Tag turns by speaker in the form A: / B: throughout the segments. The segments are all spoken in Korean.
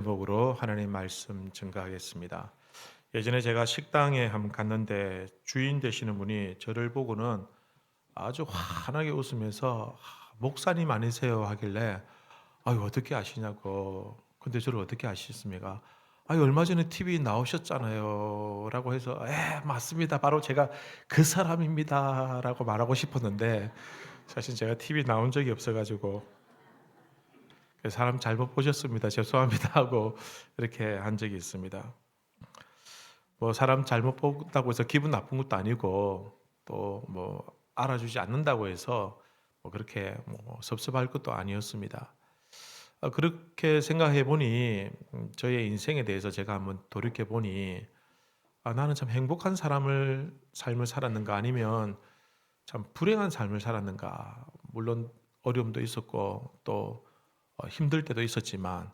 A: 제목으로 하나님 말씀 증거하겠습니다. 예전에 제가 식당에 한번 갔는데 주인 되시는 분이 저를 보고는 아주 환하게 웃으면서 목사님 아니세요 하길래 아유 어떻게 아시냐고. 근데 저를 어떻게 아시겠습니까? 아유 얼마 전에 TV 나오셨잖아요 라고 해서 맞습니다, 바로 제가 그 사람입니다 라고 말하고 싶었는데 사실 제가 TV 나온 적이 없어가지고 사람 잘못 보셨습니다, 죄송합니다 하고 이렇게 한 적이 있습니다. 뭐 사람 잘못 본다고 해서 기분 나쁜 것도 아니고 또 뭐 알아주지 않는다고 해서 뭐 그렇게 뭐 섭섭할 것도 아니었습니다. 그렇게 생각해 보니 저의 인생에 대해서 제가 한번 돌이켜 보니 나는 참 행복한 삶을 살았는가, 아니면 참 불행한 삶을 살았는가. 물론 어려움도 있었고 또 힘들 때도 있었지만,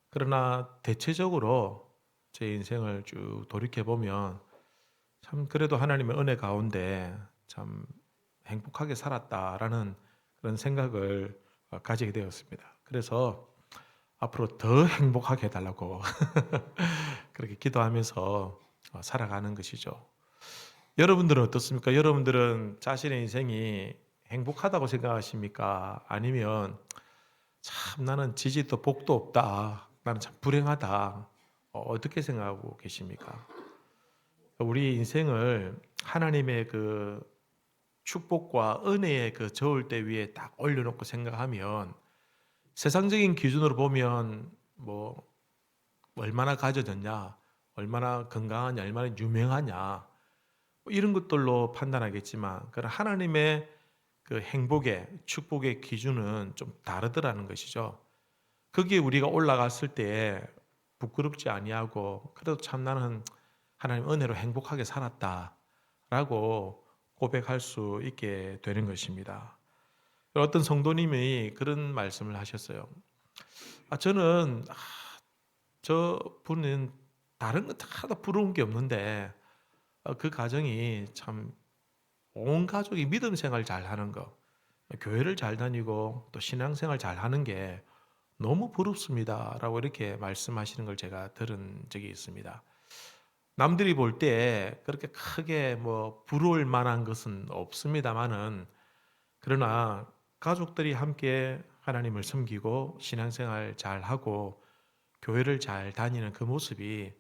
A: 그러나 대체적으로 제 인생을 쭉 돌이켜 보면 참 그래도 하나님의 은혜 가운데 참 행복하게 살았다라는 그런 생각을 가지게 되었습니다. 그래서 앞으로 더 행복하게 해달라고 그렇게 기도하면서 살아가는 것이죠. 여러분들은 어떻습니까? 여러분들은 자신의 인생이 행복하다고 생각하십니까? 아니면 참 나는 지지도 복도 없다, 나는 참 불행하다, 어떻게 생각하고 계십니까? 우리 인생을 하나님의 그 축복과 은혜의 그 저울대 위에 딱 올려놓고 생각하면 세상적인 기준으로 보면 뭐 얼마나 가져졌냐, 얼마나 건강하냐, 얼마나 유명하냐, 뭐 이런 것들로 판단하겠지만, 그런 하나님의 그 행복의 축복의 기준은 좀 다르더라는 것이죠. 거기에 우리가 올라갔을 때 부끄럽지 아니하고 그래도 참 나는 하나님 은혜로 행복하게 살았다라고 고백할 수 있게 되는 것입니다. 어떤 성도님이 그런 말씀을 하셨어요. 저는 저 분은 다른 거 하나도 부러운 게 없는데 그 가정이 참 온 가족이 믿음 생활 잘 하는 거, 교회를 잘 다니고 또 신앙생활 잘 하는 게 너무 부럽습니다라고 이렇게 말씀하시는 걸 제가 들은 적이 있습니다. 남들이 볼 때 그렇게 크게 뭐 부러울 만한 것은 없습니다만은, 그러나 가족들이 함께 하나님을 섬기고 신앙생활 잘 하고 교회를 잘 다니는 그 모습이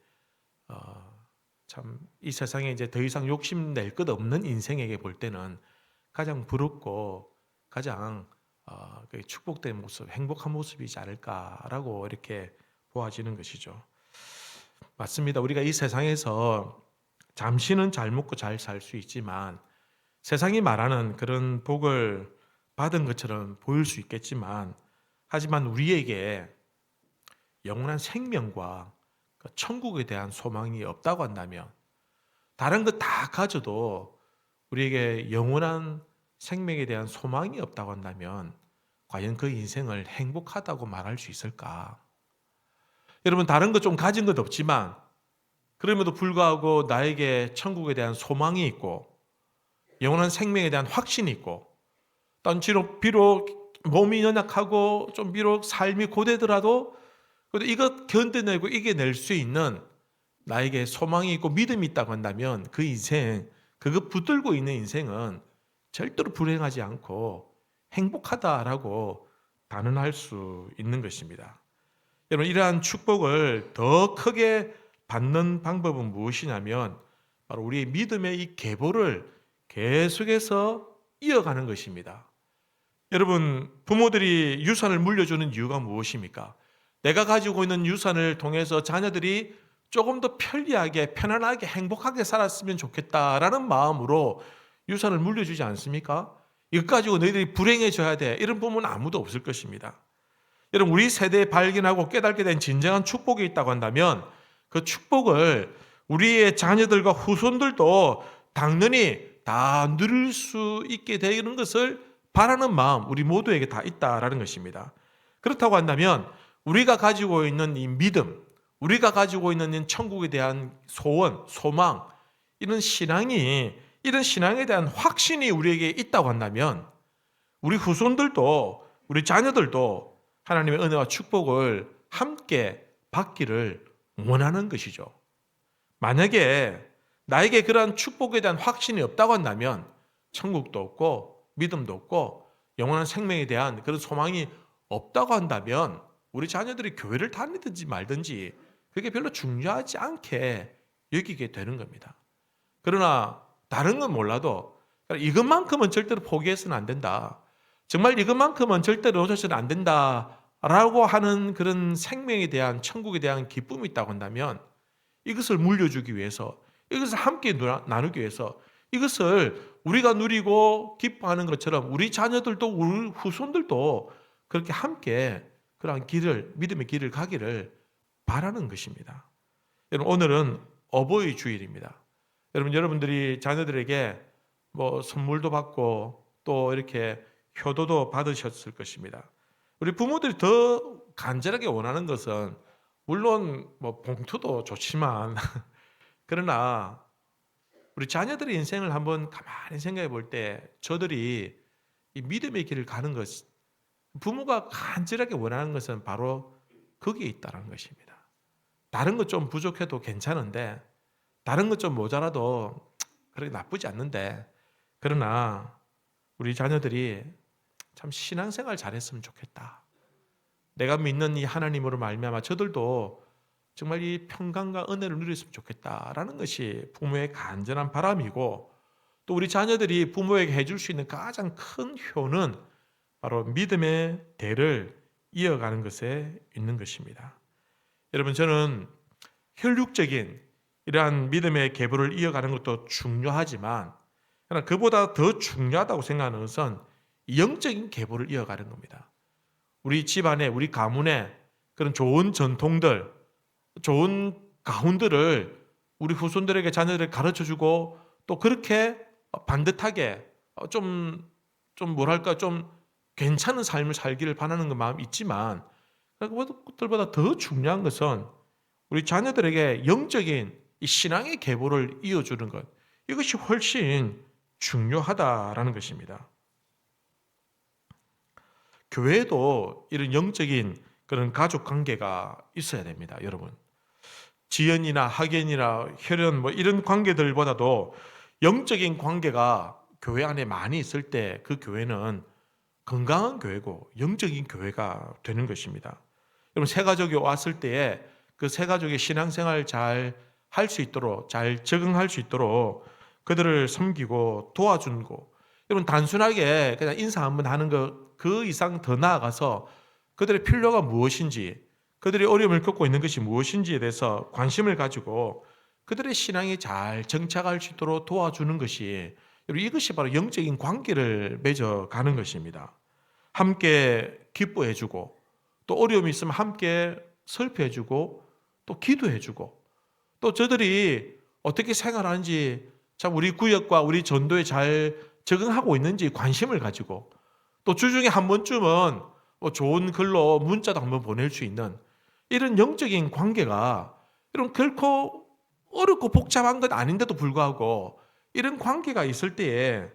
A: 참 이 세상에 이제 더 이상 욕심낼 것 없는 인생에게 볼 때는 가장 부럽고 가장 그 축복된 모습, 행복한 모습이지 않을까라고 이렇게 보아지는 것이죠. 맞습니다. 우리가 이 세상에서 잠시는 잘 먹고 잘 살 수 있지만 세상이 말하는 그런 복을 받은 것처럼 보일 수 있겠지만, 하지만 우리에게 영원한 생명과 그 천국에 대한 소망이 없다고 한다면, 다른 것 다 가져도 우리에게 영원한 생명에 대한 소망이 없다고 한다면 과연 그 인생을 행복하다고 말할 수 있을까? 여러분, 다른 거 좀 가진 것 없지만 그럼에도 불구하고 나에게 천국에 대한 소망이 있고 영원한 생명에 대한 확신이 있고, 또 비록 몸이 연약하고 좀 비록 삶이 고되더라도 그래도 이것 견뎌내고 이겨낼 수 있는 나에게 소망이 있고 믿음이 있다고 한다면 그 인생, 그거 붙들고 있는 인생은 절대로 불행하지 않고 행복하다라고 단언할 수 있는 것입니다. 여러분, 이러한 축복을 더 크게 받는 방법은 무엇이냐면 바로 우리의 믿음의 이 계보를 계속해서 이어가는 것입니다. 여러분, 부모들이 유산을 물려주는 이유가 무엇입니까? 내가 가지고 있는 유산을 통해서 자녀들이 조금 더 편리하게, 편안하게, 행복하게 살았으면 좋겠다라는 마음으로 유산을 물려주지 않습니까? 이것 가지고 너희들이 불행해져야 돼, 이런 부모는 아무도 없을 것입니다. 여러분, 우리 세대에 발견하고 깨닫게 된 진정한 축복이 있다고 한다면 그 축복을 우리의 자녀들과 후손들도 당연히 다 누릴 수 있게 되는 것을 바라는 마음, 우리 모두에게 다 있다라는 것입니다. 그렇다고 한다면 우리가 가지고 있는 이 믿음, 우리가 가지고 있는 이 천국에 대한 소원, 소망, 이런 신앙에 대한 확신이 우리에게 있다고 한다면 우리 후손들도, 우리 자녀들도 하나님의 은혜와 축복을 함께 받기를 원하는 것이죠. 만약에 나에게 그러한 축복에 대한 확신이 없다고 한다면 천국도 없고 믿음도 없고 영원한 생명에 대한 그런 소망이 없다고 한다면 우리 자녀들이 교회를 다니든지 말든지 그게 별로 중요하지 않게 여기게 되는 겁니다. 그러나 다른 건 몰라도 이것만큼은 절대로 포기해서는 안 된다. 정말 이것만큼은 절대로 놓쳐서는 안 된다라고 하는 그런 생명에 대한 천국에 대한 기쁨이 있다고 한다면 이것을 물려주기 위해서 이것을 함께 나누기 위해서 이것을 우리가 누리고 기뻐하는 것처럼 우리 자녀들도 우리 후손들도 그렇게 함께 그러한 길을 믿음의 길을 가기를 바라는 것입니다. 여러분 오늘은 어버이 주일입니다. 여러분들이 자녀들에게 뭐 선물도 받고 또 이렇게 효도도 받으셨을 것입니다. 우리 부모들이 더 간절하게 원하는 것은 물론 뭐 봉투도 좋지만 그러나 우리 자녀들의 인생을 한번 가만히 생각해 볼 때 저들이 이 믿음의 길을 가는 것 부모가 간절하게 원하는 것은 바로 거기에 있다는 것입니다. 다른 것 좀 부족해도 괜찮은데 다른 것 좀 모자라도 그렇게 나쁘지 않는데 그러나 우리 자녀들이 참 신앙생활 잘했으면 좋겠다. 내가 믿는 이 하나님으로 말미암아 저들도 정말 이 평강과 은혜를 누렸으면 좋겠다라는 것이 부모의 간절한 바람이고 또 우리 자녀들이 부모에게 해줄 수 있는 가장 큰 효는 바로 믿음의 대를 이어가는 것에 있는 것입니다. 여러분 저는 혈육적인 이러한 믿음의 계보를 이어가는 것도 중요하지만 그러나 그보다 더 중요하다고 생각하는 것은 영적인 계보를 이어가는 겁니다. 우리 집안에 우리 가문에 그런 좋은 전통들 좋은 가훈들을 우리 후손들에게 자녀들에게 가르쳐주고 또 그렇게 반듯하게 좀 뭐랄까 좀 괜찮은 삶을 살기를 바라는 그 마음이 있지만 그것들보다 더 중요한 것은 우리 자녀들에게 영적인 이 신앙의 계보를 이어주는 것 이것이 훨씬 중요하다라는 것입니다. 교회에도 이런 영적인 그런 가족 관계가 있어야 됩니다, 여러분. 지연이나 학연이나 혈연 뭐 이런 관계들보다도 영적인 관계가 교회 안에 많이 있을 때 그 교회는 건강한 교회고 영적인 교회가 되는 것입니다. 여러분 새 가족이 왔을 때에 그 새 가족의 신앙생활 잘 할 수 있도록 잘 적응할 수 있도록 그들을 섬기고 도와주고 여러분 단순하게 그냥 인사 한번 하는 것 그 이상 더 나아가서 그들의 필요가 무엇인지 그들이 어려움을 겪고 있는 것이 무엇인지에 대해서 관심을 가지고 그들의 신앙이 잘 정착할 수 있도록 도와주는 것이 이것이 바로 영적인 관계를 맺어가는 것입니다. 함께 기뻐해주고 또 어려움이 있으면 함께 슬퍼해주고 또 기도해주고 또 저들이 어떻게 생활하는지 참 우리 구역과 우리 전도에 잘 적응하고 있는지 관심을 가지고 또 주중에 한 번쯤은 뭐 좋은 글로 문자도 한번 보낼 수 있는 이런 영적인 관계가 이런 결코 어렵고 복잡한 건 아닌데도 불구하고 이런 관계가 있을 때에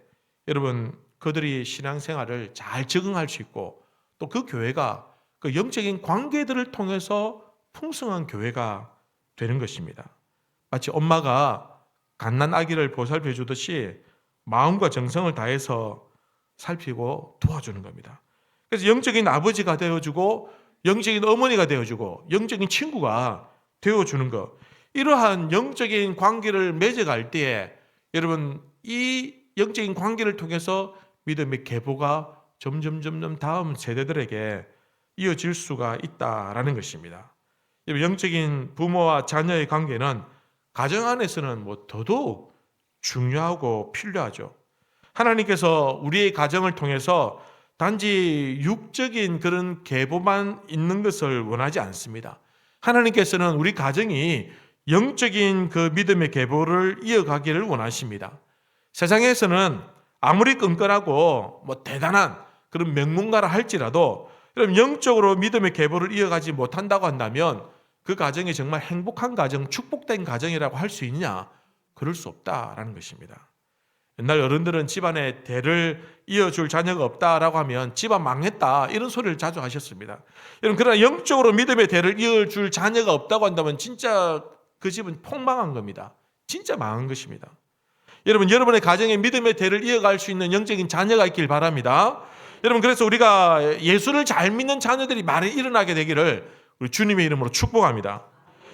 A: 여러분 그들이 신앙생활을 잘 적응할 수 있고 또 그 교회가 그 영적인 관계들을 통해서 풍성한 교회가 되는 것입니다. 마치 엄마가 갓난 아기를 보살펴 주듯이 마음과 정성을 다해서 살피고 도와주는 겁니다. 그래서 영적인 아버지가 되어주고 영적인 어머니가 되어주고 영적인 친구가 되어주는 것 이러한 영적인 관계를 맺어갈 때에 여러분 이 영적인 관계를 통해서 믿음의 계보가 점점 다음 세대들에게 이어질 수가 있다라는 것입니다. 영적인 부모와 자녀의 관계는 가정 안에서는 뭐 더더욱 중요하고 필요하죠. 하나님께서 우리의 가정을 통해서 단지 육적인 그런 계보만 있는 것을 원하지 않습니다. 하나님께서는 우리 가정이 영적인 그 믿음의 계보를 이어가기를 원하십니다. 세상에서는 아무리 끈끈하고 뭐 대단한 그런 명문가라 할지라도 그럼 영적으로 믿음의 계보를 이어가지 못한다고 한다면 그 가정이 정말 행복한 가정, 축복된 가정이라고 할 수 있느냐? 그럴 수 없다라는 것입니다. 옛날 어른들은 집안에 대를 이어줄 자녀가 없다라고 하면 집안 망했다 이런 소리를 자주 하셨습니다. 여러분, 그러나 영적으로 믿음의 대를 이어줄 자녀가 없다고 한다면 진짜 그 집은 폭망한 겁니다. 진짜 망한 것입니다. 여러분, 여러분의 가정에 믿음의 대를 이어갈 수 있는 영적인 자녀가 있길 바랍니다. 여러분, 그래서 우리가 예수를 잘 믿는 자녀들이 많이 일어나게 되기를 우리 주님의 이름으로 축복합니다.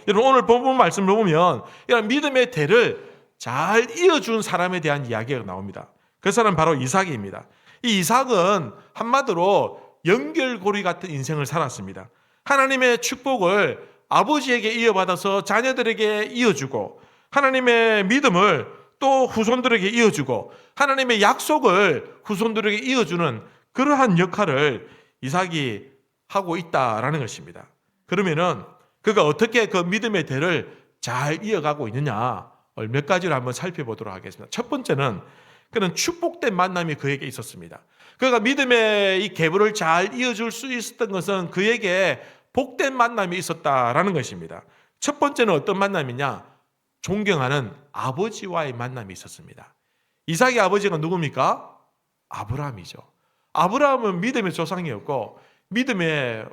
A: 여러분, 오늘 본문 말씀을 보면 이런 믿음의 대를 잘 이어준 사람에 대한 이야기가 나옵니다. 그 사람은 바로 이삭입니다. 이 이삭은 한마디로 연결고리 같은 인생을 살았습니다. 하나님의 축복을 아버지에게 이어받아서 자녀들에게 이어주고, 하나님의 믿음을 또 후손들에게 이어주고, 하나님의 약속을 후손들에게 이어주는 그러한 역할을 이삭이 하고 있다라는 것입니다. 그러면은 그가 어떻게 그 믿음의 대를 잘 이어가고 있느냐, 몇 가지를 한번 살펴보도록 하겠습니다. 첫 번째는 그는 축복된 만남이 그에게 있었습니다. 그가 믿음의 이 계보를 잘 이어줄 수 있었던 것은 그에게 복된 만남이 있었다라는 것입니다. 첫 번째는 어떤 만남이냐? 존경하는 아버지와의 만남이 있었습니다. 이삭의 아버지가 누굽니까? 아브라함이죠. 아브라함은 믿음의 조상이었고, 믿음의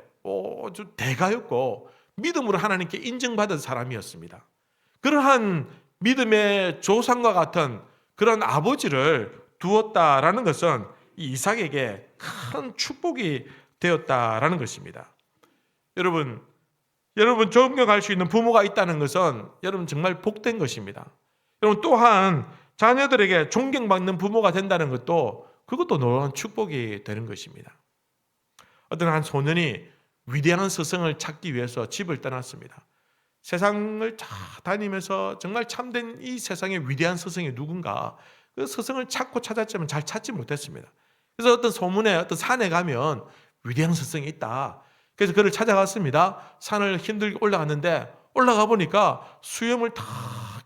A: 대가였고, 믿음으로 하나님께 인정받은 사람이었습니다. 그러한 믿음의 조상과 같은 그런 아버지를 두었다라는 것은 이 이삭에게 큰 축복이 되었다라는 것입니다. 여러분 존경할 수 있는 부모가 있다는 것은 여러분 정말 복된 것입니다. 여러분, 또한 자녀들에게 존경받는 부모가 된다는 것도 그것도 놀라운 축복이 되는 것입니다. 어떤 한 소년이 위대한 스승을 찾기 위해서 집을 떠났습니다. 세상을 다 다니면서 정말 참된 이 세상의 위대한 스승이 누군가, 그 스승을 찾고 찾았지만 잘 찾지 못했습니다. 그래서 어떤 소문에 어떤 산에 가면 위대한 스승이 있다. 그래서 그를 찾아갔습니다. 산을 힘들게 올라갔는데 올라가 보니까 수염을 다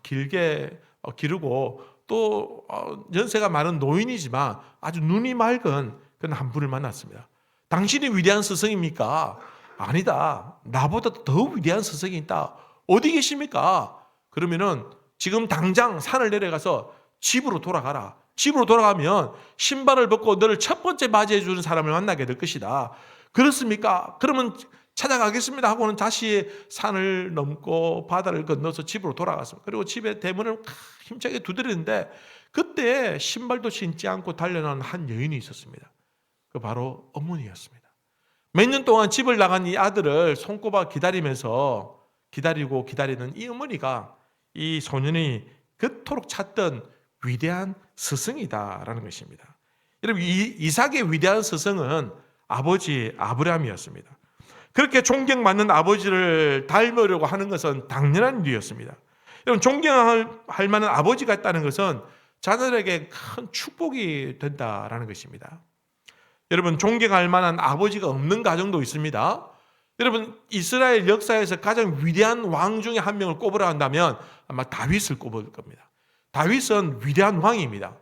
A: 길게 기르고 또 연세가 많은 노인이지만 아주 눈이 맑은 그런 한 분을 만났습니다. 당신이 위대한 스승입니까? 아니다. 나보다 더 위대한 스승이 있다. 어디 계십니까? 그러면은 지금 당장 산을 내려가서 집으로 돌아가라. 집으로 돌아가면 신발을 벗고 너를 첫 번째 맞이해 주는 사람을 만나게 될 것이다. 그렇습니까? 그러면 찾아가겠습니다 하고는 다시 산을 넘고 바다를 건너서 집으로 돌아갔습니다. 그리고 집의 대문을 힘차게 두드리는데 그때 신발도 신지 않고 달려나온 한 여인이 있었습니다. 그 바로 어머니였습니다. 몇 년 동안 집을 나간 이 아들을 손꼽아 기다리는 이 어머니가 이 소년이 그토록 찾던 위대한 스승이다라는 것입니다. 여러분, 이삭의 위대한 스승은 아버지 아브라함이었습니다. 그렇게 존경받는 아버지를 닮으려고 하는 것은 당연한 일이었습니다. 여러분, 존경할 만한 아버지가 있다는 것은 자녀들에게 큰 축복이 된다라는 것입니다. 여러분, 존경할 만한 아버지가 없는 가정도 있습니다. 여러분, 이스라엘 역사에서 가장 위대한 왕 중에 한 명을 꼽으라 한다면 아마 다윗을 꼽을 겁니다. 다윗은 위대한 왕입니다.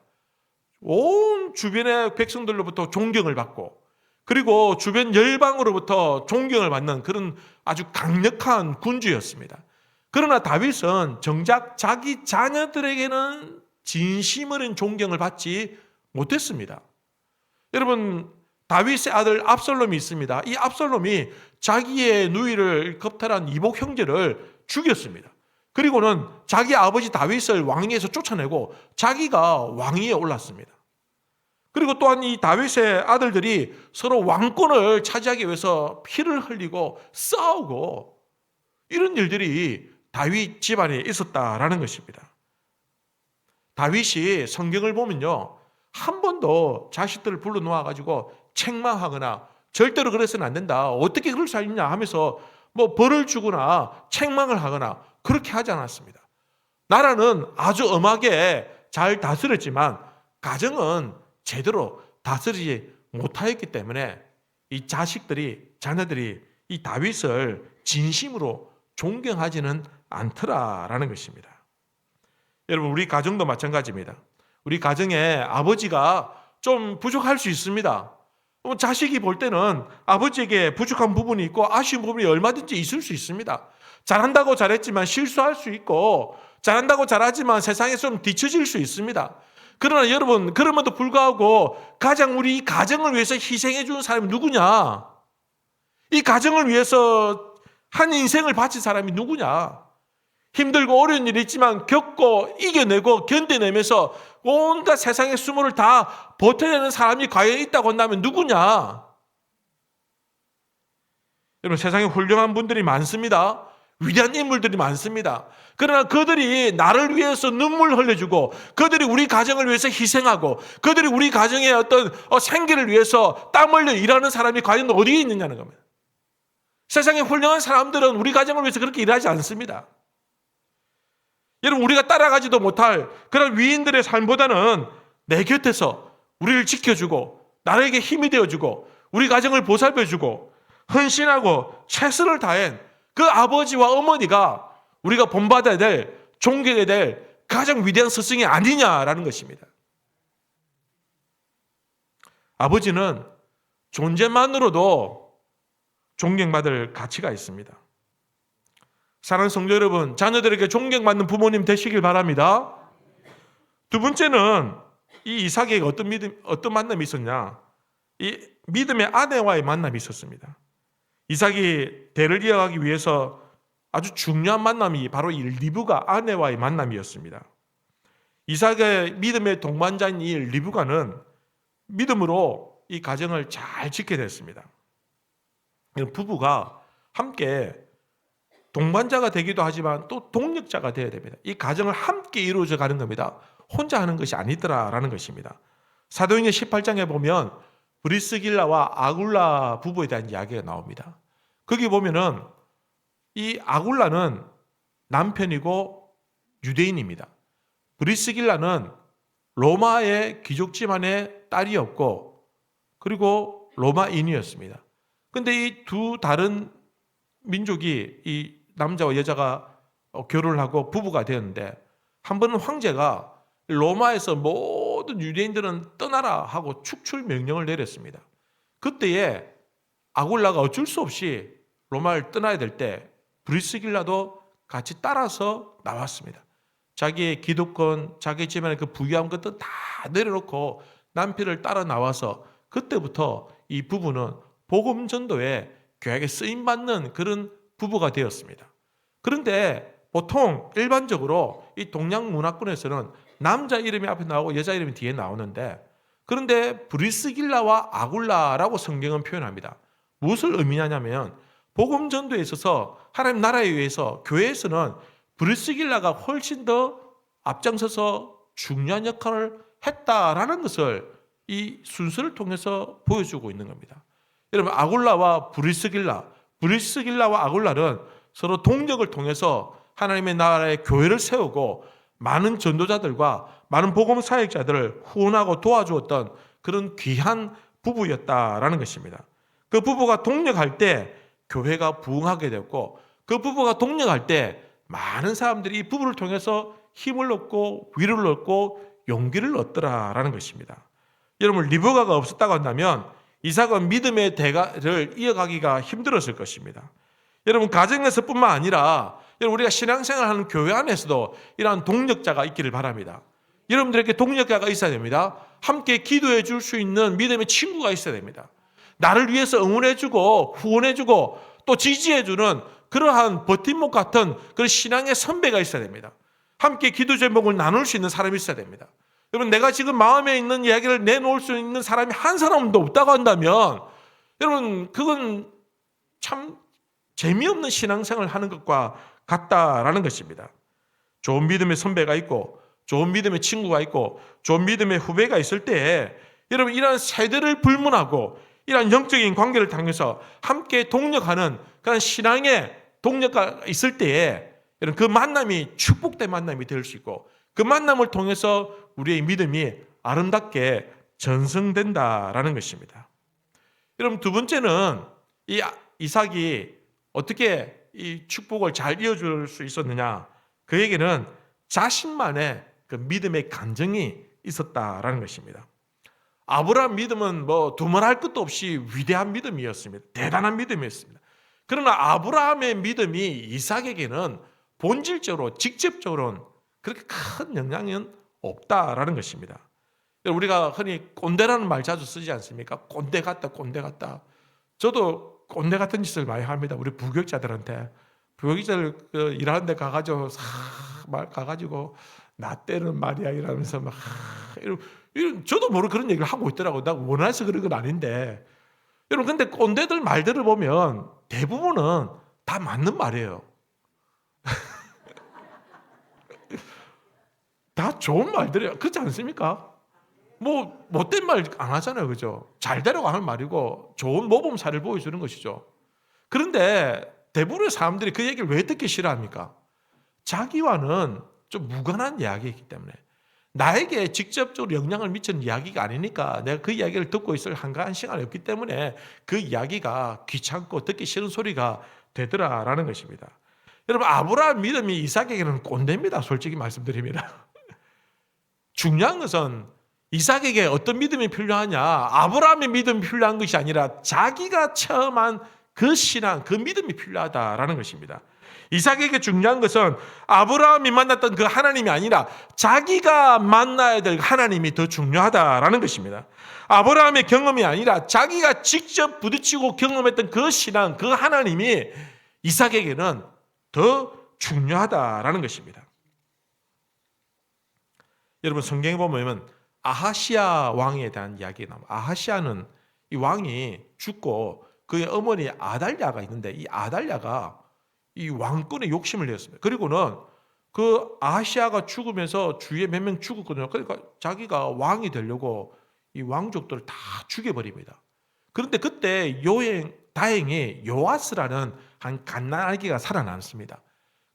A: 온 주변의 백성들로부터 존경을 받고, 그리고 주변 열방으로부터 존경을 받는 그런 아주 강력한 군주였습니다. 그러나 다윗은 정작 자기 자녀들에게는 진심 어린 존경을 받지 못했습니다. 여러분, 다윗의 아들 압살롬이 있습니다. 이 압살롬이 자기의 누이를 겁탈한 이복 형제를 죽였습니다. 그리고는 자기 아버지 다윗을 왕위에서 쫓아내고 자기가 왕위에 올랐습니다. 그리고 또한 이 다윗의 아들들이 서로 왕권을 차지하기 위해서 피를 흘리고 싸우고, 이런 일들이 다윗 집안에 있었다라는 것입니다. 다윗이 성경을 보면요, 한 번도 자식들을 불러 놓아가지고 책망하거나 절대로 그래서는 안 된다, 어떻게 그럴 수 있냐 하면서 뭐 벌을 주거나 책망을 하거나 그렇게 하지 않았습니다. 나라는 아주 엄하게 잘 다스렸지만 가정은 제대로 다스리지 못하였기 때문에 이 자녀들이 이 다윗을 진심으로 존경하지는 않더라라는 것입니다. 여러분, 우리 가정도 마찬가지입니다. 우리 가정에 아버지가 좀 부족할 수 있습니다. 자식이 볼 때는 아버지에게 부족한 부분이 있고 아쉬운 부분이 얼마든지 있을 수 있습니다. 잘한다고 잘했지만 실수할 수 있고, 잘한다고 잘하지만 세상에 좀 뒤처질 수 있습니다. 그러나 여러분, 그럼에도 불구하고 가장 우리 이 가정을 위해서 희생해 주는 사람이 누구냐? 이 가정을 위해서 한 인생을 바친 사람이 누구냐? 힘들고 어려운 일이 있지만 겪고 이겨내고 견뎌내면서 온갖 세상의 수모를 다 버텨내는 사람이 과연 있다고 한다면 누구냐? 여러분, 세상에 훌륭한 분들이 많습니다. 위대한 인물들이 많습니다. 그러나 그들이 나를 위해서 눈물 흘려주고, 그들이 우리 가정을 위해서 희생하고, 그들이 우리 가정의 어떤 생계를 위해서 땀 흘려 일하는 사람이 과연 어디에 있느냐는 겁니다. 세상에 훌륭한 사람들은 우리 가정을 위해서 그렇게 일하지 않습니다. 여러분, 우리가 따라가지도 못할 그런 위인들의 삶보다는 내 곁에서 우리를 지켜주고 나에게 힘이 되어주고 우리 가정을 보살펴주고 헌신하고 최선을 다한 그 아버지와 어머니가 우리가 본받아야 될, 존경해야 될 가장 위대한 스승이 아니냐라는 것입니다. 아버지는 존재만으로도 존경받을 가치가 있습니다. 사랑하는 성도 여러분, 자녀들에게 존경받는 부모님 되시길 바랍니다. 두 번째는 이 이삭에게 어떤 만남이 있었냐? 이 믿음의 아내와의 만남이 있었습니다. 이삭이 대를 이어가기 위해서 아주 중요한 만남이 바로 이 리브가 아내와의 만남이었습니다. 이삭의 믿음의 동반자인 이 리브가는 믿음으로 이 가정을 잘 지켜야 됐습니다. 부부가 함께 동반자가 되기도 하지만 또 동력자가 되어야 됩니다. 이 가정을 함께 이루어져 가는 겁니다. 혼자 하는 것이 아니더라라는 것입니다. 사도행전 18장에 보면 브리스길라와 아굴라 부부에 대한 이야기가 나옵니다. 거기 보면은 이 아굴라는 남편이고 유대인입니다. 브리스길라는 로마의 귀족 집안의 딸이었고 그리고 로마인이었습니다. 근데 이 두 다른 민족이 이 남자와 여자가 결혼을 하고 부부가 되었는데 한 번은 황제가 로마에서 모든 유대인들은 떠나라 하고 축출 명령을 내렸습니다. 그때에 아굴라가 어쩔 수 없이 로마를 떠나야 될 때 브리스길라도 같이 따라서 나왔습니다. 자기의 기득권, 자기 집안의 그 부유한 것도 다 내려놓고 남편을 따라 나와서 그때부터 이 부부는 복음 전도에 교회에 쓰임받는 그런 부부가 되었습니다. 그런데 보통 일반적으로 이 동양 문화권에서는 남자 이름이 앞에 나오고 여자 이름이 뒤에 나오는데 그런데 브리스길라와 아굴라라고 성경은 표현합니다. 무엇을 의미하냐면 복음 전도에 있어서 하나님 나라에 의해서 교회에서는 브리스길라가 훨씬 더 앞장서서 중요한 역할을 했다라는 것을 이 순서를 통해서 보여주고 있는 겁니다. 여러분, 아굴라와 브리스길라와 아굴라는 서로 동력을 통해서 하나님의 나라의 교회를 세우고 많은 전도자들과 많은 복음 사역자들을 후원하고 도와주었던 그런 귀한 부부였다라는 것입니다. 그 부부가 동력할 때 교회가 부흥하게 되었고 그 부부가 동력할 때 많은 사람들이 이 부부를 통해서 힘을 얻고 위로를 얻고 용기를 얻더라라는 것입니다. 여러분, 리브가가 없었다고 한다면 이삭은 믿음의 대가를 이어가기가 힘들었을 것입니다. 여러분, 가정에서뿐만 아니라 우리가 신앙생활하는 교회 안에서도 이러한 동력자가 있기를 바랍니다. 여러분들에게 동력자가 있어야 됩니다. 함께 기도해 줄 수 있는 믿음의 친구가 있어야 됩니다. 나를 위해서 응원해주고 후원해주고 또 지지해주는 그러한 버팀목 같은 그런 신앙의 선배가 있어야 됩니다. 함께 기도 제목을 나눌 수 있는 사람이 있어야 됩니다. 여러분, 내가 지금 마음에 있는 이야기를 내놓을 수 있는 사람이 한 사람도 없다고 한다면 여러분, 그건 참 재미없는 신앙생활을 하는 것과 같다라는 것입니다. 좋은 믿음의 선배가 있고 좋은 믿음의 친구가 있고 좋은 믿음의 후배가 있을 때 여러분, 이러한 세대를 불문하고 이러한 영적인 관계를 통해서 함께 동력하는 그런 신앙의 동력가 있을 때에 여러분, 그 만남이 축복된 만남이 될 수 있고 그 만남을 통해서 우리의 믿음이 아름답게 전승된다라는 것입니다. 여러분, 두 번째는 이 이삭이 어떻게 이 축복을 잘 이어줄 수 있었느냐? 그에게는 자신만의 그 믿음의 감정이 있었다라는 것입니다. 아브라함 믿음은 뭐 두말할 것도 없이 위대한 믿음이었습니다. 대단한 믿음이었습니다. 그러나 아브라함의 믿음이 이삭에게는 본질적으로 직접적으로는 그렇게 큰 영향은 없다라는 것입니다. 우리가 흔히 꼰대라는 말 자주 쓰지 않습니까? 꼰대 같다, 꼰대 같다. 저도 꼰대 같은 짓을 많이 합니다. 우리 부교육자들한테. 부교육자들 일하는 데 가가지고 가가지고 나 때는 말이야 이러면서 막 이런 저도 모르는 그런 얘기를 하고 있더라고요. 나 원해서 그런 건 아닌데. 여러분, 근데 꼰대들 말들을 보면 대부분은 다 맞는 말이에요. 다 좋은 말들이에요. 그렇지 않습니까? 뭐 못된 말 안 하잖아요, 그죠? 잘 되라고 하는 말이고 좋은 모범사를 보여주는 것이죠. 그런데 대부분의 사람들이 그 얘기를 왜 듣기 싫어합니까? 자기와는 좀 무관한 이야기이기 때문에, 나에게 직접적으로 영향을 미치는 이야기가 아니니까 내가 그 이야기를 듣고 있을 한가한 시간이 없기 때문에 그 이야기가 귀찮고 듣기 싫은 소리가 되더라라는 것입니다. 여러분, 아브라함 믿음이 이삭에게는 꼰대입니다. 솔직히 말씀드리면. 중요한 것은 이삭에게 어떤 믿음이 필요하냐, 아브라함의 믿음이 필요한 것이 아니라 자기가 체험한 그 신앙, 그 믿음이 필요하다라는 것입니다. 이삭에게 중요한 것은 아브라함이 만났던 그 하나님이 아니라 자기가 만나야 될 하나님이 더 중요하다라는 것입니다. 아브라함의 경험이 아니라 자기가 직접 부딪히고 경험했던 그 신앙, 그 하나님이 이삭에게는 더 중요하다라는 것입니다. 여러분, 성경에 보면 아하시아 왕에 대한 이야기가 나옵니다. 아하시아는 이 왕이 죽고 그의 어머니 아달랴가 있는데, 이 아달랴가 이 왕권의 욕심을 내었습니다. 그리고는 그 아하시아가 죽으면서 주위에 몇 명 죽었거든요. 그러니까 자기가 왕이 되려고 이 왕족들을 다 죽여버립니다. 그런데 그때 다행히 요아스라는 한 갓난아기가 살아났습니다.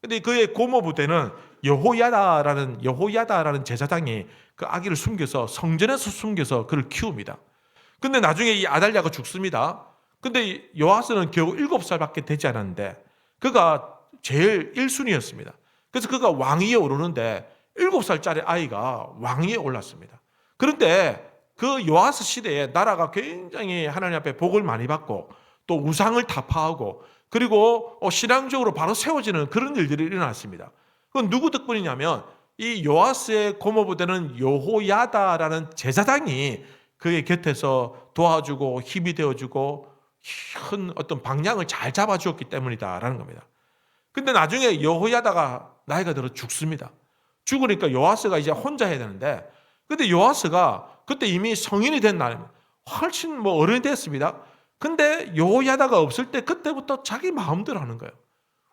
A: 근데 그의 고모부 때는 여호야다라는 제사장이 그 아기를 숨겨서 성전에서 숨겨서 그를 키웁니다. 근데 나중에 이 아달랴가 죽습니다. 근데 요아스는 겨우 7살밖에 되지 않았는데 그가 제일 1순위였습니다. 그래서 그가 왕위에 오르는데 7살짜리 아이가 왕위에 올랐습니다. 그런데 그 요아스 시대에 나라가 굉장히 하나님 앞에 복을 많이 받고 또 우상을 타파하고 그리고 신앙적으로 바로 세워지는 그런 일들이 일어났습니다. 그건 누구 덕분이냐면 이 요아스의 고모부 되는 여호야다라는 제사장이 그의 곁에서 도와주고 힘이 되어주고 큰 어떤 방향을 잘 잡아주었기 때문이다라는 겁니다. 근데 나중에 여호야다가 나이가 들어 죽습니다. 죽으니까 요아스가 이제 혼자 해야 되는데, 근데 요아스가 그때 이미 성인이 된 날입니다. 훨씬 어른이 됐습니다. 근데 여호야다가 없을 때 그때부터 자기 마음대로 하는 거예요.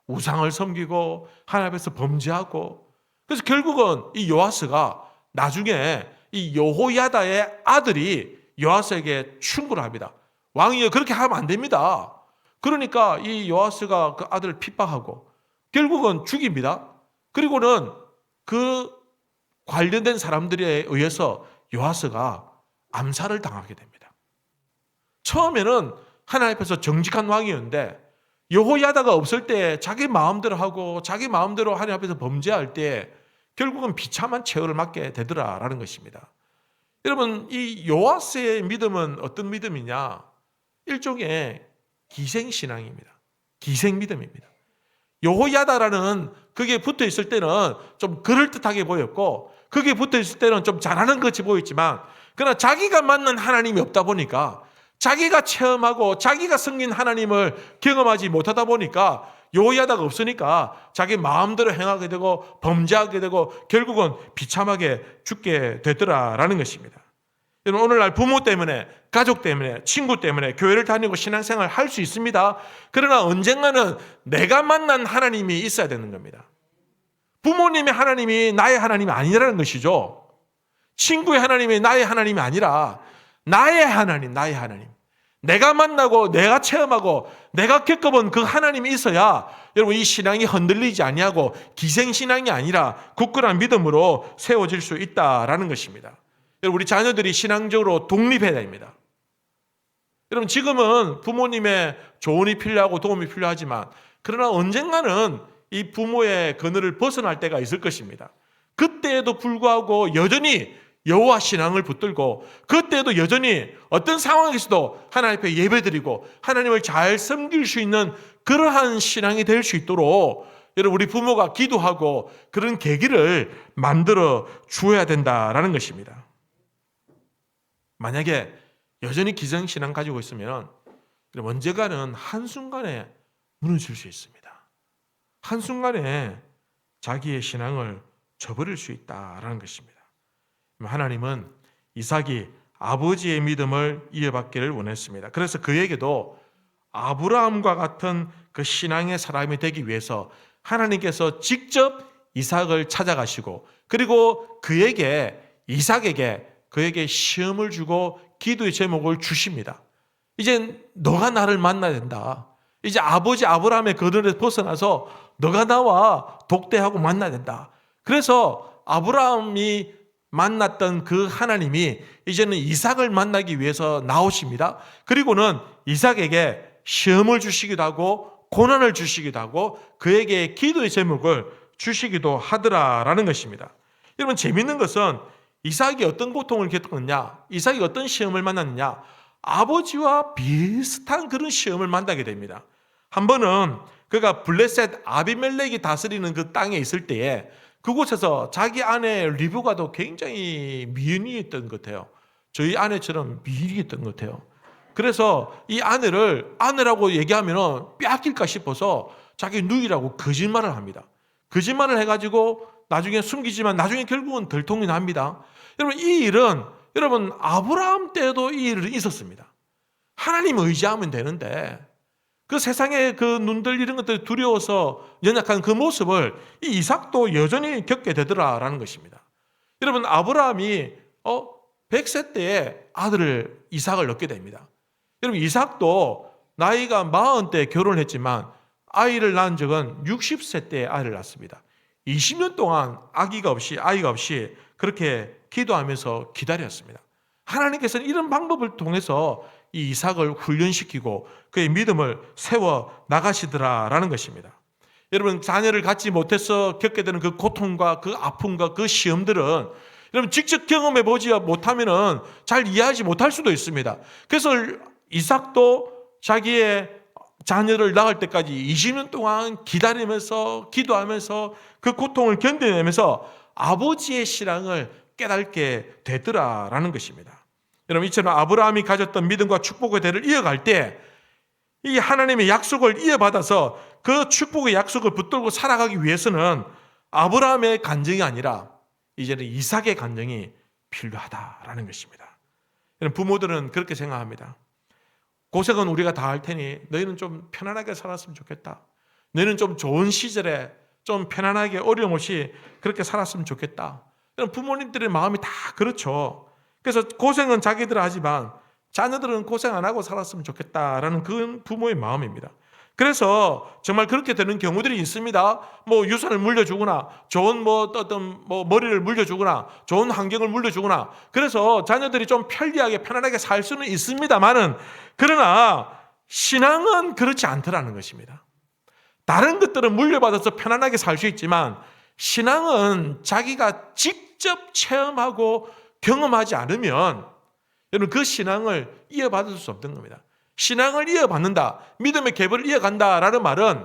A: 우상을 섬기고 하나님 앞에서 범죄하고. 그래서 결국은 이 요아스가 나중에 이 여호야다의 아들이 요아스에게 충고를 합니다. 왕이여, 그렇게 하면 안 됩니다. 그러니까 이 요아스가 그 아들을 핍박하고 결국은 죽입니다. 그리고는 그 관련된 사람들에 의해서 요아스가 암살을 당하게 됩니다. 처음에는 하나님 앞에서 정직한 왕이었는데 여호야다가 없을 때 자기 마음대로 하고 자기 마음대로 하나님 앞에서 범죄할 때 결국은 비참한 최후를 맞게 되더라라는 것입니다. 여러분, 이 요아스의 믿음은 어떤 믿음이냐? 일종의 기생신앙입니다. 기생믿음입니다. 여호야다라는 그게 붙어 있을 때는 좀 그럴듯하게 보였고 그게 붙어 있을 때는 좀 잘하는 것이 보였지만, 그러나 자기가 만난 하나님이 없다 보니까, 자기가 체험하고 자기가 섬긴 하나님을 경험하지 못하다 보니까 여호야다가 없으니까 자기 마음대로 행하게 되고 범죄하게 되고 결국은 비참하게 죽게 되더라라는 것입니다. 여러분, 오늘날 부모 때문에, 가족 때문에, 친구 때문에 교회를 다니고 신앙생활 할 수 있습니다. 그러나 언젠가는 내가 만난 하나님이 있어야 되는 겁니다. 부모님의 하나님이 나의 하나님이 아니라는 것이죠. 친구의 하나님이 나의 하나님이 아니라 나의 하나님, 나의 하나님. 내가 만나고 내가 체험하고 내가 겪어본 그 하나님이 있어야 여러분 이 신앙이 흔들리지 아니하고 기생신앙이 아니라 굳건한 믿음으로 세워질 수 있다라는 것입니다. 여러분, 우리 자녀들이 신앙적으로 독립해야 됩니다. 여러분, 지금은 부모님의 조언이 필요하고 도움이 필요하지만 그러나 언젠가는 이 부모의 그늘을 벗어날 때가 있을 것입니다. 그때에도 불구하고 여전히 여호와 신앙을 붙들고 그때에도 여전히 어떤 상황에서도 하나님 앞에 예배드리고 하나님을 잘 섬길 수 있는 그러한 신앙이 될 수 있도록 여러분, 우리 부모가 기도하고 그런 계기를 만들어 주어야 된다라는 것입니다. 만약에 여전히 기성신앙 가지고 있으면 언젠가는 한순간에 무너질 수 있습니다. 한순간에 자기의 신앙을 저버릴 수 있다라는 것입니다. 하나님은 이삭이 아버지의 믿음을 이어받기를 원했습니다. 그래서 그에게도 아브라함과 같은 그 신앙의 사람이 되기 위해서 하나님께서 직접 이삭을 찾아가시고 그리고 이삭에게 그에게 시험을 주고 기도의 제목을 주십니다. 이제 너가 나를 만나야 된다. 이제 아버지 아브라함의 거들에서 벗어나서 너가 나와 독대하고 만나야 된다. 그래서 아브라함이 만났던 그 하나님이 이제는 이삭을 만나기 위해서 나오십니다. 그리고는 이삭에게 시험을 주시기도 하고 고난을 주시기도 하고 그에게 기도의 제목을 주시기도 하더라라는 것입니다. 여러분, 재밌는 것은 이삭이 어떤 고통을 겪었느냐, 이삭이 어떤 시험을 만났느냐, 아버지와 비슷한 그런 시험을 만나게 됩니다. 한 번은 그가 블레셋 아비멜렉이 다스리는 그 땅에 있을 때에 그곳에서 자기 아내 리브가도 굉장히 미인이었던 것 같아요. 저희 아내처럼 미인이었던 것 같아요. 그래서 이 아내라고 얘기하면 빼앗길까 싶어서 자기 누이라고 거짓말을 합니다. 거짓말을 해가지고 나중에 숨기지만 나중에 결국은 들통이 납니다. 여러분, 이 일은 아브라함 때도 이 일은 있었습니다. 하나님 의지하면 되는데 그 세상에 그 눈들 이런 것들이 두려워서 연약한 그 모습을 이 이삭도 여전히 겪게 되더라라는 것입니다. 여러분, 아브라함이 100세 때에 아들을 이삭을 얻게 됩니다. 여러분, 이삭도 나이가 40대 결혼했지만 아이를 낳은 적은 60세 때에 아이를 낳습니다. 20년 동안 아이가 없이 그렇게 기도하면서 기다렸습니다. 하나님께서는 이런 방법을 통해서 이 이삭을 훈련시키고 그의 믿음을 세워 나가시더라라는 것입니다. 여러분, 자녀를 갖지 못해서 겪게 되는 그 고통과 그 아픔과 그 시험들은 여러분 직접 경험해 보지 못하면 잘 이해하지 못할 수도 있습니다. 그래서 이삭도 자기의 자녀를 낳을 때까지 20년 동안 기다리면서 기도하면서 그 고통을 견뎌내면서 아버지의 신앙을 깨닫게 되더라라는 것입니다. 여러분, 이처럼 아브라함이 가졌던 믿음과 축복의 대를 이어갈 때 이 하나님의 약속을 이어받아서 그 축복의 약속을 붙들고 살아가기 위해서는 아브라함의 간증이 아니라 이제는 이삭의 간증이 필요하다라는 것입니다. 여러분, 부모들은 그렇게 생각합니다. 고생은 우리가 다 할 테니 너희는 좀 편안하게 살았으면 좋겠다. 너희는 좀 좋은 시절에 좀 편안하게 어려움 없이 그렇게 살았으면 좋겠다. 부모님들의 마음이 다 그렇죠. 그래서 고생은 자기들 하지만 자녀들은 고생 안 하고 살았으면 좋겠다라는 그 부모의 마음입니다. 그래서 정말 그렇게 되는 경우들이 있습니다. 유산을 물려주거나 좋은 어떤 머리를 물려주거나 좋은 환경을 물려주거나 그래서 자녀들이 좀 편리하게 편안하게 살 수는 있습니다만은 그러나 신앙은 그렇지 않더라는 것입니다. 다른 것들은 물려받아서 편안하게 살 수 있지만 신앙은 자기가 직접 체험하고 경험하지 않으면 여러분 그 신앙을 이어받을 수 없는 겁니다. 신앙을 이어받는다, 믿음의 계보를 이어간다라는 말은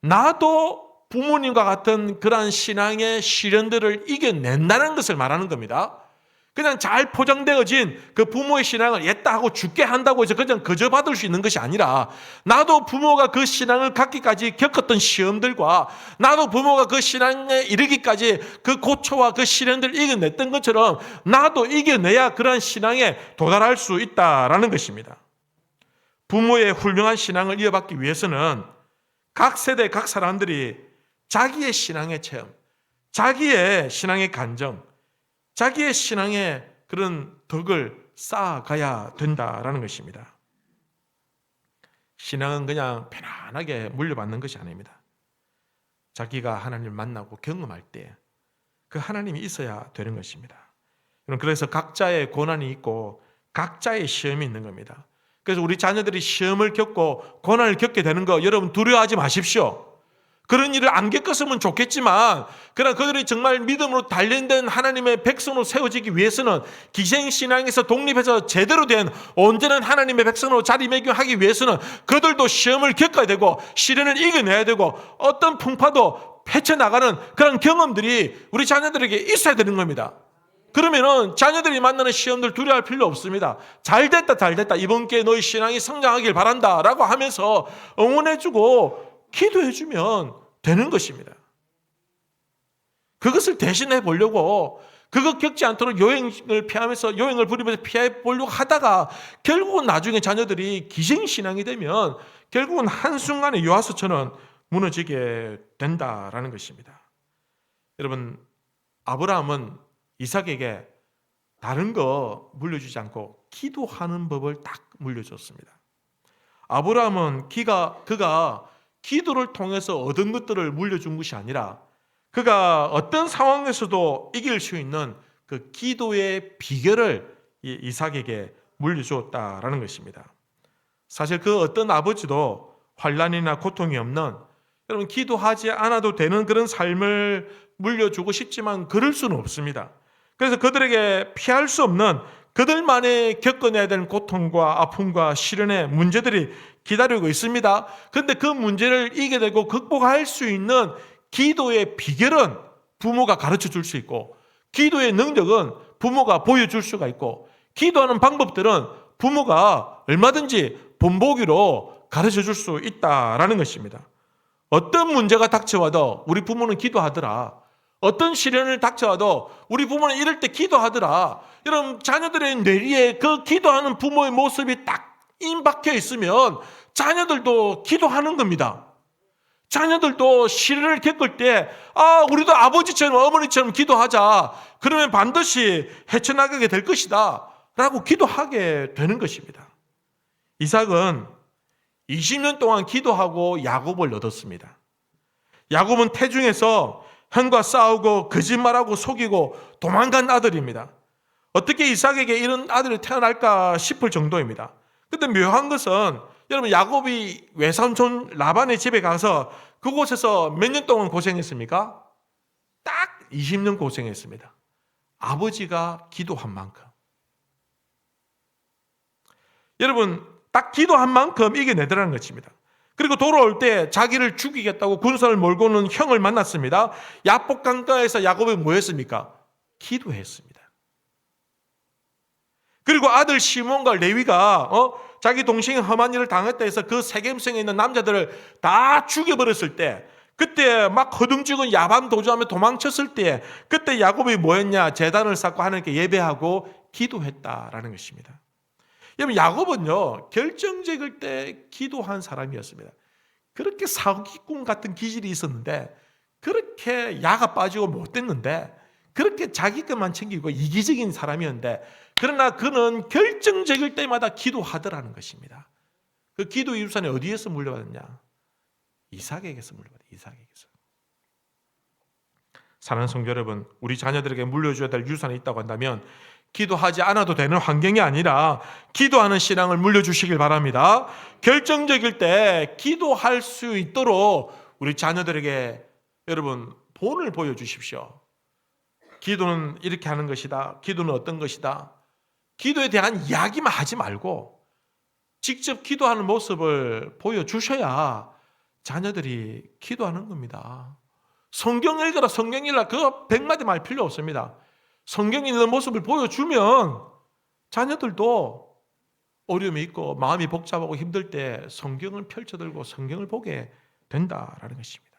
A: 나도 부모님과 같은 그러한 신앙의 시련들을 이겨낸다는 것을 말하는 겁니다. 그냥 잘 포장되어진 그 부모의 신앙을 옛다 하고 죽게 한다고 해서 그냥 그저 받을 수 있는 것이 아니라 나도 부모가 그 신앙을 갖기까지 겪었던 시험들과 나도 부모가 그 신앙에 이르기까지 그 고초와 그 시련들을 이겨냈던 것처럼 나도 이겨내야 그런 신앙에 도달할 수 있다라는 것입니다. 부모의 훌륭한 신앙을 이어받기 위해서는 각 세대 각 사람들이 자기의 신앙의 체험, 자기의 신앙의 간정, 자기의 신앙의 그런 덕을 쌓아가야 된다라는 것입니다. 신앙은 그냥 편안하게 물려받는 것이 아닙니다. 자기가 하나님을 만나고 경험할 때 그 하나님이 있어야 되는 것입니다. 그래서 각자의 고난이 있고 각자의 시험이 있는 겁니다. 그래서 우리 자녀들이 시험을 겪고 고난을 겪게 되는 거 여러분 두려워하지 마십시오. 그런 일을 안 겪었으면 좋겠지만 그러나 그들이 정말 믿음으로 단련된 하나님의 백성으로 세워지기 위해서는 기생신앙에서 독립해서 제대로 된 온전한 하나님의 백성으로 자리매김하기 위해서는 그들도 시험을 겪어야 되고 시련을 이겨내야 되고 어떤 풍파도 헤쳐나가는 그런 경험들이 우리 자녀들에게 있어야 되는 겁니다. 그러면은 자녀들이 만나는 시험들 두려워할 필요 없습니다. 잘 됐다, 잘 됐다. 이번 기회에 너희 신앙이 성장하길 바란다. 라고 하면서 응원해주고 기도해주면 되는 것입니다. 그것을 대신해 보려고 그것 겪지 않도록 여행을 부리면서 피해 보려고 하다가 결국은 나중에 자녀들이 기생신앙이 되면 결국은 한순간에 요하스처럼 무너지게 된다라는 것입니다. 여러분, 아브라함은 이삭에게 다른 거 물려주지 않고 기도하는 법을 딱 물려줬습니다. 아브라함은 그가 기도를 통해서 얻은 것들을 물려준 것이 아니라 그가 어떤 상황에서도 이길 수 있는 그 기도의 비결을 이삭에게 물려주었다라는 것입니다. 사실 그 어떤 아버지도 환난이나 고통이 없는, 여러분, 기도하지 않아도 되는 그런 삶을 물려주고 싶지만 그럴 수는 없습니다. 그래서 그들에게 피할 수 없는, 그들만이 겪어내야 되는 고통과 아픔과 시련의 문제들이 기다리고 있습니다. 그런데 그 문제를 이겨내고 극복할 수 있는 기도의 비결은 부모가 가르쳐 줄 수 있고, 기도의 능력은 부모가 보여줄 수가 있고, 기도하는 방법들은 부모가 얼마든지 본보기로 가르쳐 줄 수 있다라는 것입니다. 어떤 문제가 닥쳐와도 우리 부모는 기도하더라. 어떤 시련을 닥쳐와도 우리 부모는 이럴 때 기도하더라. 여러분, 자녀들의 뇌리에 그 기도하는 부모의 모습이 딱 임박혀 있으면 자녀들도 기도하는 겁니다. 자녀들도 시련을 겪을 때 우리도 아버지처럼 어머니처럼 기도하자. 그러면 반드시 헤쳐나가게 될 것이다 라고 기도하게 되는 것입니다. 이삭은 20년 동안 기도하고 야곱을 얻었습니다. 야곱은 태중에서 형과 싸우고 거짓말하고 속이고 도망간 아들입니다. 어떻게 이삭에게 이런 아들이 태어날까 싶을 정도입니다. 근데 묘한 것은, 여러분, 야곱이 외삼촌 라반의 집에 가서 그곳에서 몇 년 동안 고생했습니까? 딱 20년 고생했습니다. 아버지가 기도한 만큼. 여러분, 딱 기도한 만큼 이겨내더라는 것입니다. 그리고 돌아올 때 자기를 죽이겠다고 군사를 몰고는 형을 만났습니다. 야복 강가에서 야곱이 뭐 했습니까? 기도했습니다. 그리고 아들 시몬과 레위가 자기 동생이 험한 일을 당했다 해서 그 세겜성에 있는 남자들을 다 죽여버렸을 때, 그때 막 허둥지근 야밤 도주하며 도망쳤을 때, 그때 야곱이 뭐 했냐? 제단을 쌓고 하나님께 예배하고 기도했다라는 것입니다. 여러분, 야곱은요, 결정적일 때 기도한 사람이었습니다. 그렇게 사기꾼 같은 기질이 있었는데, 그렇게 야가 빠지고 못됐는데, 그렇게 자기 것만 챙기고 이기적인 사람이었는데, 그러나 그는 결정적일 때마다 기도하더라는 것입니다. 그 기도 유산이 어디에서 물려받았냐? 이삭에게서 물려받았다. 이삭에게서. 사랑하는 성도 여러분, 우리 자녀들에게 물려줘야 될 유산이 있다고 한다면 기도하지 않아도 되는 환경이 아니라 기도하는 신앙을 물려주시길 바랍니다. 결정적일 때 기도할 수 있도록 우리 자녀들에게 여러분 본을 보여주십시오. 기도는 이렇게 하는 것이다. 기도는 어떤 것이다. 기도에 대한 이야기만 하지 말고 직접 기도하는 모습을 보여주셔야 자녀들이 기도하는 겁니다. 성경 읽어라, 성경 읽어라, 그거 100마디 말 필요 없습니다. 성경 읽는 모습을 보여주면 자녀들도 어려움이 있고 마음이 복잡하고 힘들 때 성경을 펼쳐들고 성경을 보게 된다라는 것입니다.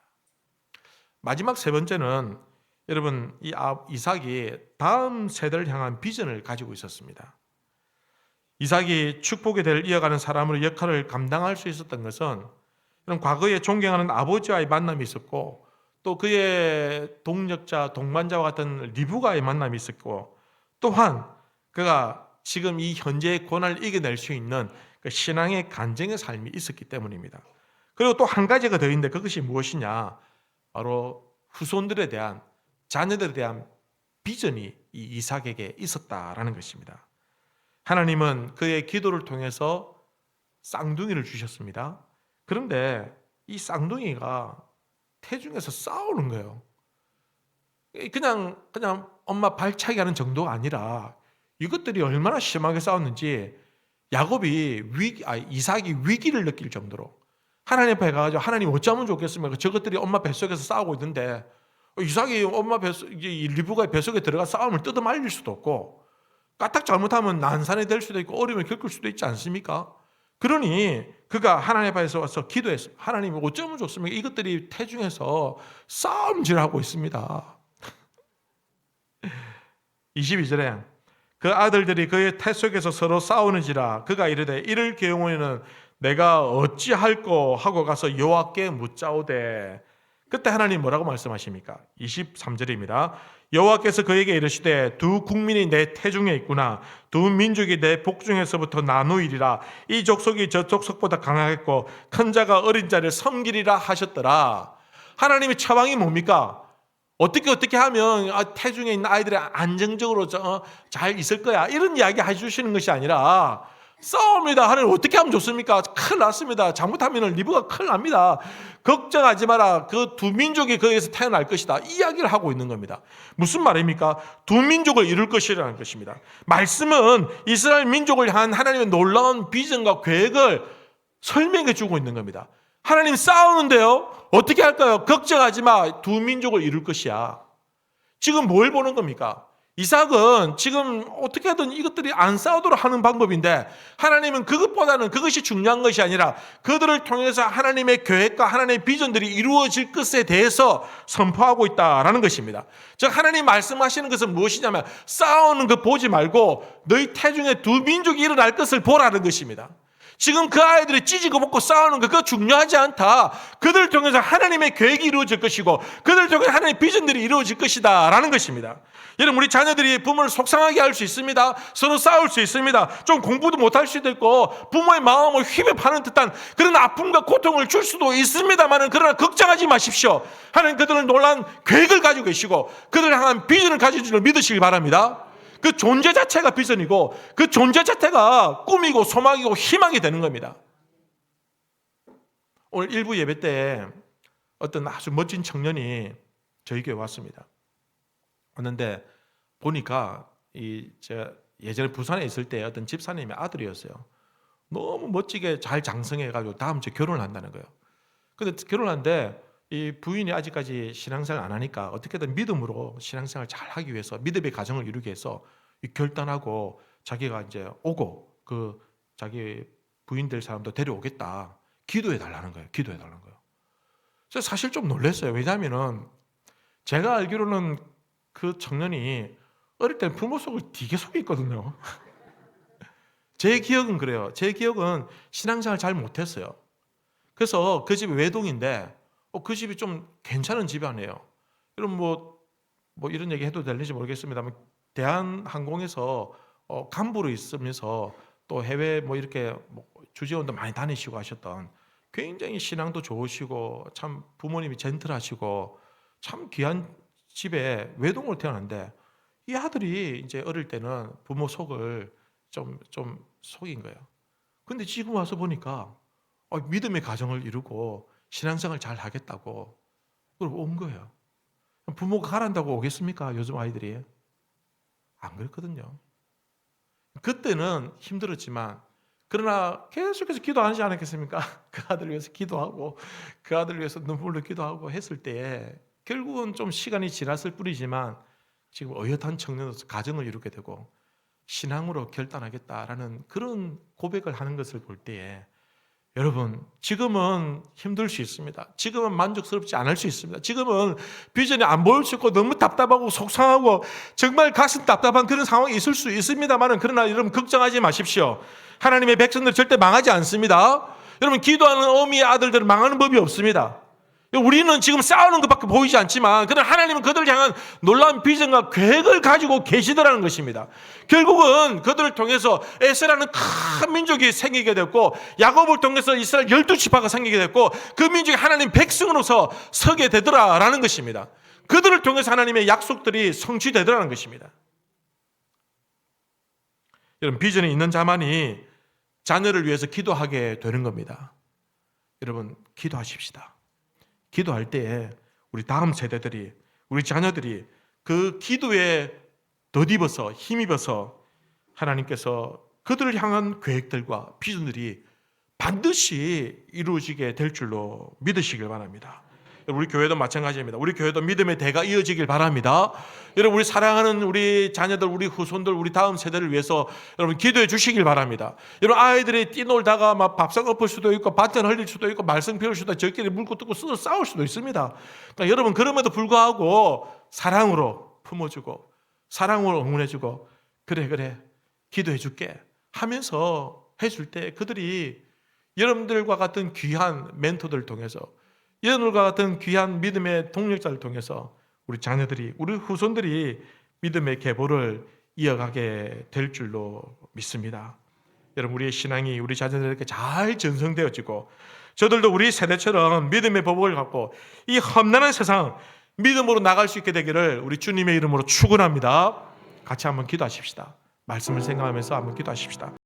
A: 마지막 세 번째는, 여러분, 이삭이 다음 세대를 향한 비전을 가지고 있었습니다. 이삭이 축복의 대를 이어가는 사람으로 역할을 감당할 수 있었던 것은, 과거에 존경하는 아버지와의 만남이 있었고, 또 그의 동력자, 동반자와 같은 리브가의 만남이 있었고, 또한 그가 지금 이 현재의 고난을 이겨낼 수 있는 그 신앙의 간증의 삶이 있었기 때문입니다. 그리고 또 한 가지가 더 있는데 그것이 무엇이냐? 바로 후손들에 대한, 자녀들에 대한 비전이 이 이삭에게 있었다라는 것입니다. 하나님은 그의 기도를 통해서 쌍둥이를 주셨습니다. 그런데 이 쌍둥이가 태중에서 싸우는 거예요. 그냥 엄마 발차기 하는 정도가 아니라 이것들이 얼마나 심하게 싸웠는지 이삭이 위기를 느낄 정도로 하나님 앞에 가가지고, 하나님 어쩌면 좋겠습니까? 저것들이 엄마 뱃속에서 싸우고 있는데 이삭이 엄마 뱃속, 리브가의 뱃속에 들어가 싸움을 뜯어말릴 수도 없고, 까딱 잘못하면 난산이 될 수도 있고 어려움을 겪을 수도 있지 않습니까? 그러니 그가 하나님 앞에서 와서 기도했어요. 하나님 어쩌면 좋습니까? 이것들이 태중에서 싸움질하고 있습니다. 22절에 그 아들들이 그의 태 속에서 서로 싸우는지라 그가 이르되 이를 경우에는 내가 어찌할꼬 하고 가서 여호와께 묻자오되. 그때 하나님 뭐라고 말씀하십니까? 23절입니다. 여호와께서 그에게 이르시되 두 국민이 내 태중에 있구나. 두 민족이 내 복중에서부터 나누이리라. 이 족속이 저 족속보다 강하겠고 큰 자가 어린 자를 섬기리라 하셨더라. 하나님의 처방이 뭡니까? 어떻게 하면 태중에 있는 아이들이 안정적으로 잘 있을 거야, 이런 이야기 해주시는 것이 아니라 싸웁니다. 하나님 어떻게 하면 좋습니까? 큰일 났습니다. 잘못하면 리브가 큰일 납니다. 걱정하지 마라. 그 두 민족이 거기에서 태어날 것이다. 이 이야기를 하고 있는 겁니다. 무슨 말입니까? 두 민족을 이룰 것이라는 것입니다. 말씀은 이스라엘 민족을 향한 하나님의 놀라운 비전과 계획을 설명해 주고 있는 겁니다. 하나님 싸우는데요, 어떻게 할까요? 걱정하지 마. 두 민족을 이룰 것이야. 지금 뭘 보는 겁니까? 이삭은 지금 어떻게든 이것들이 안 싸우도록 하는 방법인데, 하나님은 그것보다는 그것이 중요한 것이 아니라 그들을 통해서 하나님의 계획과 하나님의 비전들이 이루어질 것에 대해서 선포하고 있다라는 것입니다. 즉 하나님 말씀하시는 것은 무엇이냐면 싸우는 것 보지 말고 너희 태중에 두 민족이 일어날 것을 보라는 것입니다. 지금 그 아이들이 찢고 먹고 싸우는 거 그거 중요하지 않다. 그들을 통해서 하나님의 계획이 이루어질 것이고 그들을 통해서 하나님의 비전들이 이루어질 것이다 라는 것입니다. 여러분, 우리 자녀들이 부모를 속상하게 할 수 있습니다. 서로 싸울 수 있습니다. 좀 공부도 못할 수도 있고 부모의 마음을 휘벼파는 듯한 그런 아픔과 고통을 줄 수도 있습니다만, 그러나 걱정하지 마십시오. 하나님 그들은 놀라운 계획을 가지고 계시고 그들을 향한 비전을 가질 줄 믿으시기 바랍니다. 그 존재 자체가 비전이고 그 존재 자체가 꿈이고 소망이고 희망이 되는 겁니다. 오늘 일부 예배 때 어떤 아주 멋진 청년이 저희 교회 왔습니다. 왔는데 보니까 제가 예전에 부산에 있을 때 어떤 집사님의 아들이었어요. 너무 멋지게 잘 장성해가지고 다음 주에 결혼을 한다는 거예요. 근데 결혼하는데 이 부인이 아직까지 신앙생활 안 하니까 어떻게든 믿음으로 신앙생활 잘 하기 위해서, 믿음의 가정을 이루기 위해서 결단하고 자기가 이제 오고 그 자기 부인 될 사람도 데려오겠다. 기도해 달라는 거예요. 기도해 달라는 거예요. 그래서 사실 좀 놀랐어요. 왜냐하면은 제가 알기로는 그 청년이 어릴 때 부모 속을 되게 속에 있거든요. 제 기억은 그래요. 제 기억은 신앙생활 잘 못했어요. 그래서 그 집이 외동인데 그 집이 좀 괜찮은 집안이에요. 여러분 뭐 이런 얘기 해도 될지 모르겠습니다만 대한항공에서 간부로 있으면서 또 해외 이렇게 주재원도 많이 다니시고 하셨던 굉장히 신앙도 좋으시고 참 부모님이 젠틀하시고 참 귀한 집에 외동으로 태어났는데, 이 아들이 이제 어릴 때는 부모 속을 좀 속인 거예요. 근데 지금 와서 보니까 믿음의 가정을 이루고 신앙생활 잘 하겠다고 그러고 온 거예요. 부모가 가란다고 오겠습니까? 요즘 아이들이 안 그랬거든요. 그때는 힘들었지만 그러나 계속해서 기도하지 않았겠습니까? 그 아들을 위해서 기도하고 그 아들을 위해서 눈물로 기도하고 했을 때에 결국은 좀 시간이 지났을 뿐이지만 지금 어엿한 청년으로서 가정을 이루게 되고 신앙으로 결단하겠다라는 그런 고백을 하는 것을 볼 때에, 여러분, 지금은 힘들 수 있습니다. 지금은 만족스럽지 않을 수 있습니다. 지금은 비전이 안 보일 수 있고 너무 답답하고 속상하고 정말 가슴 답답한 그런 상황이 있을 수 있습니다만, 그러나 여러분 걱정하지 마십시오. 하나님의 백성들 절대 망하지 않습니다. 여러분, 기도하는 어미의 아들들은 망하는 법이 없습니다. 우리는 지금 싸우는 것밖에 보이지 않지만 그러나 하나님은 그들을 향한 놀라운 비전과 계획을 가지고 계시더라는 것입니다. 결국은 그들을 통해서 에스라는 큰 민족이 생기게 됐고 야곱을 통해서 이스라엘 12지파가 생기게 됐고 그 민족이 하나님 백성으로서 서게 되더라라는 것입니다. 그들을 통해서 하나님의 약속들이 성취되더라는 것입니다. 여러분, 비전이 있는 자만이 자녀를 위해서 기도하게 되는 겁니다. 여러분, 기도하십시다. 기도할 때에 우리 다음 세대들이, 우리 자녀들이 그 기도에 덧입어서 힘입어서 하나님께서 그들을 향한 계획들과 비전들이 반드시 이루어지게 될 줄로 믿으시길 바랍니다. 우리 교회도 마찬가지입니다. 우리 교회도 믿음의 대가 이어지길 바랍니다. 여러분, 우리 사랑하는 우리 자녀들, 우리 후손들, 우리 다음 세대를 위해서 여러분 기도해 주시길 바랍니다. 여러분, 아이들이 뛰놀다가 막 밥상 엎을 수도 있고 밭전 흘릴 수도 있고 말썽 피울 수도 있고 저끼리 물고 뜯고 쓰고 싸울 수도 있습니다. 그러니까 여러분, 그럼에도 불구하고 사랑으로 품어주고 사랑으로 응원해주고 그래 기도해 줄게 하면서 해줄 때 그들이 여러분들과 같은 귀한 멘토들을 통해서 여러분들과 같은 귀한 믿음의 동력자를 통해서 우리 자녀들이, 우리 후손들이 믿음의 계보를 이어가게 될 줄로 믿습니다. 여러분, 우리의 신앙이 우리 자녀들에게 잘 전성되어지고 저들도 우리 세대처럼 믿음의 보복을 갖고 이 험난한 세상 믿음으로 나갈 수 있게 되기를 우리 주님의 이름으로 축원합니다. 같이 한번 기도하십시다. 말씀을 생각하면서 한번 기도하십시다.